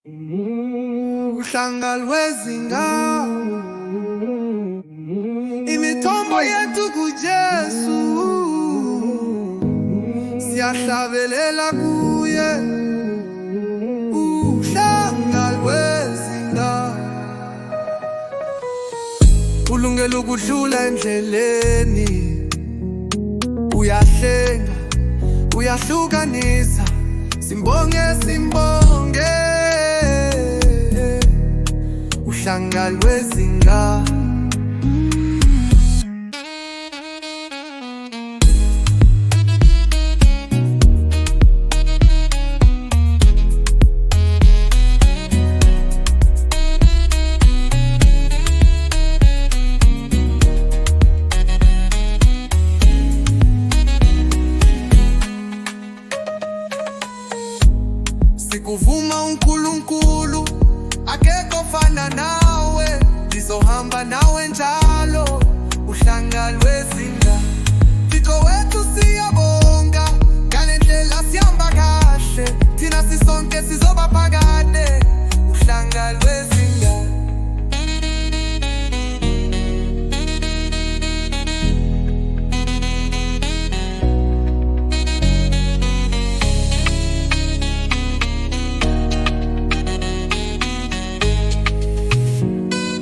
Uhlanga lwezinga, imithombo yethu kuJesu, siyahlabelela kuye. Uhlanga lwezinga, ulungele ukudlula endleleni, uyahlenga, uyahlukanisa, simbonge, simbonge. Uhlanga lwezinga.